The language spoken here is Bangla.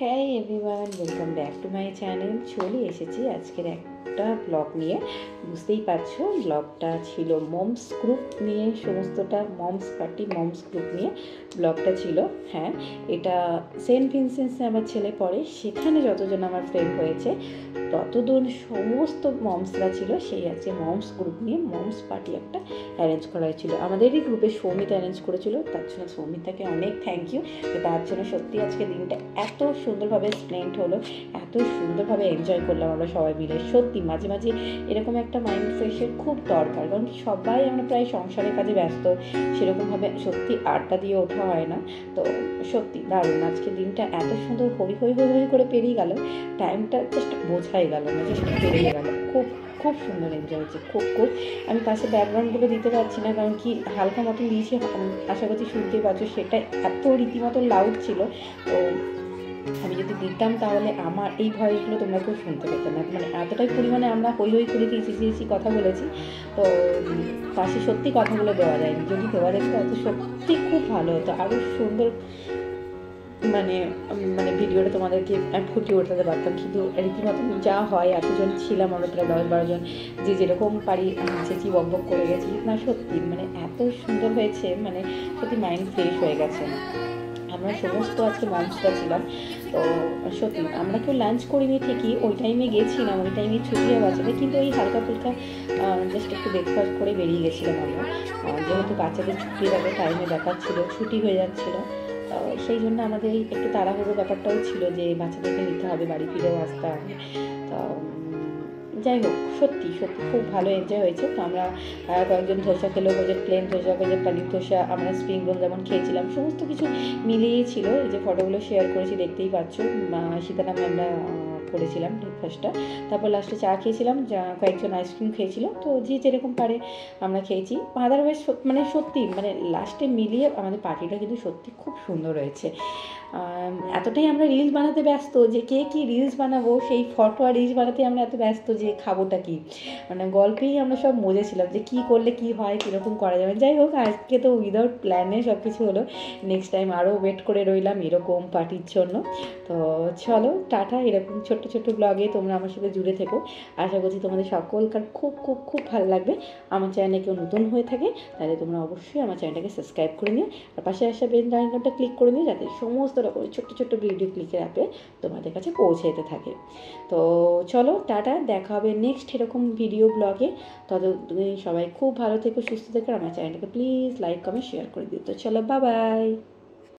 হ্যাঁ everyone, welcome back to my channel. চলে এসেছি আজকের একটা ব্লগ নিয়ে। বুঝতেই পারছো, ব্লগটা ছিল মমস গ্রুপ নিয়ে, সমস্তটা মমস পার্টি মমস গ্রুপ নিয়ে ব্লগটা ছিল। হ্যাঁ, এটা সেন্ট ভিনসেন্টসে আমার ছেলে পড়ে, সেখানে যতজন আমার ফ্রেন্ড হয়েছে ততজন সমস্ত মমসরা ছিল। সেই আজকে মমস গ্রুপ নিয়ে মমস পার্টি একটা অ্যারেঞ্জ করা হয়েছিল। আমাদেরই গ্রুপে সৌমিত অ্যারেঞ্জ করেছিল, তার জন্য সৌমিতাকে অনেক থ্যাংক ইউ। তার জন্য সত্যি আজকে দিনটা এত সুন্দরভাবে স্পেন্ড হলো, এত সুন্দরভাবে এনজয় করলাম আমরা সবাই মিলে। সত্যি মাঝে মাঝে এরকম একটা মাইন্ড ফ্রেশের খুব দরকার, কারণ সবাই আমরা প্রায় সংসারের কাজে ব্যস্ত, সেরকমভাবে সত্যি আড্ডা দিয়ে ওঠা হয় না। তো সত্যি দারুণ, আজকে দিনটা এত সুন্দর হই হই হই হই করে পেরিয়ে গেল, টাইমটা জাস্ট বোঝাই গেল না, জাস্ট পেরিয়ে গেল। খুব খুব সুন্দর এনজয় হয়েছে, খুব খুব। আমি পাশে ব্যাকগ্রাউন্ডগুলো দিতে পারছি না, কারণ কি হালকা মতন দিয়েছি, আশা করছি শুনতেই পারছো। সেটা এত রীতিমতো লাউড ছিল, তো আমি যদি দিতাম তাহলে আমার এই ভয়েসগুলো তোমরা কেউ শুনতে পেতে না। মানে এতটাই পরিমাণে আমরা হই হই করে চেঁচিয়েছি, কথা বলেছি। তো পাশে সত্যি কথাগুলো দেওয়া যায়নি, যদি দেওয়া যেত তাহলে সত্যি খুব ভালো হতো, আরও সুন্দর মানে মানে ভিডিওটা তোমাদেরকে ফুটিয়ে উঠাতে পারতাম। কিন্তু রীতিমতো যা হয়, এতজন ছিলাম আমরা, প্রায় 10-12 জন, যে যেরকম পারি চেঁচিয়ে বকবক করে গেছি না। সত্যি মানে এত সুন্দর হয়েছে, মানে সত্যি মাইন্ড ফ্রেশ হয়ে গেছে। আমরা সমস্ত আজকে মমসরা ছিলাম। তো সত্যি আমরা কেউ লাঞ্চ করিনি ঠিকই, ওই টাইমে গেছিলাম, ওই টাইমে ছুটি হয়ে বাচ্চাদের, কিন্তু ওই হালকা ফুলকা জাস্ট একটু ব্রেকফাস্ট করে বেরিয়ে গেছিলাম আমরা। যেহেতু বাচ্চাদের ছুটির আগে টাইমে ব্যাপার ছিল, ছুটি হয়ে যাচ্ছিলো, সেই জন্য আমাদের একটু তাড়াহুড়ো ব্যাপারটাও ছিল যে বাচ্চাদেরকে নিতে হবে, বাড়ি ফিরেও আসতে হবে। তো যাই হোক, সত্যি সত্যি খুব ভালো এনজয় হয়েছে। তো আমরা কয়েকজন ধোসা খেলেও, কয়েকজন প্লেন ধোসা, কয়েকজন পানির ধোসা, আমরা স্প্রিং রোল যেমন খেয়েছিলাম, সমস্ত কিছু মিলিয়েই ছিল। এই যে ফটোগুলো শেয়ার করেছি দেখতেই পাচ্ছ, সীতারামে আমরা করেছিলাম ব্রেকফাস্টটা। তারপর লাস্টে চা খেয়েছিলাম, কয়েকজন আইসক্রিম খেয়েছিল। তো যে যেরকম পারে আমরা খেয়েছি। আদারওয়াইজ মানে সত্যি মানে লাস্টে মিলিয়ে আমাদের পার্টিটা কিন্তু সত্যি খুব সুন্দর হয়েছে। এতটাই আমরা রিলস বানাতে ব্যস্ত যে কে কী রিলস বানাবো, সেই ফটো আর রিলস বানাতে আমরা এত ব্যস্ত যে খাবোটা কি, মানে গল্পেই আমরা সব মজেছিলাম যে কী করলে কী হয়, কীরকম করা যাবে। যাই হোক, আজকে তো উইদাউট প্ল্যানে সব কিছু হলো। নেক্সট টাইম আরও ওয়েট করে রইলাম এরকম পার্টির জন্য। তো চলো টাটা। এরকম ছোট্ট ছোট্ট ব্লগে তোমরা আমার সাথে জুড়ে থেকো, আশা করছি তোমাদের সকলকার খুব খুব খুব ভালো লাগবে। আমার চ্যানেলে কেউ নতুন হয়ে থাকে তাহলে তোমরা অবশ্যই আমার চ্যানেলটাকে সাবস্ক্রাইব করে নিও, আর পাশে আসা বেল আইকনটা ক্লিক করে নিও, যাতে সমস্ত রকম ছোট্ট ছোট্ট ভিডিও ক্লিকের অ্যাপে তোমাদের কাছে পৌঁছে যেতে থাকে। তো চলো টাটা, দেখা হবে নেক্সট এরকম ভিডিও ব্লগে। ততদিন সবাই খুব ভালো থেকো, সুস্থ থেকো। আমার চ্যানেলটাকে প্লিজ লাইক কমেন্ট শেয়ার করে দিও। তো চলো, বাই বাই।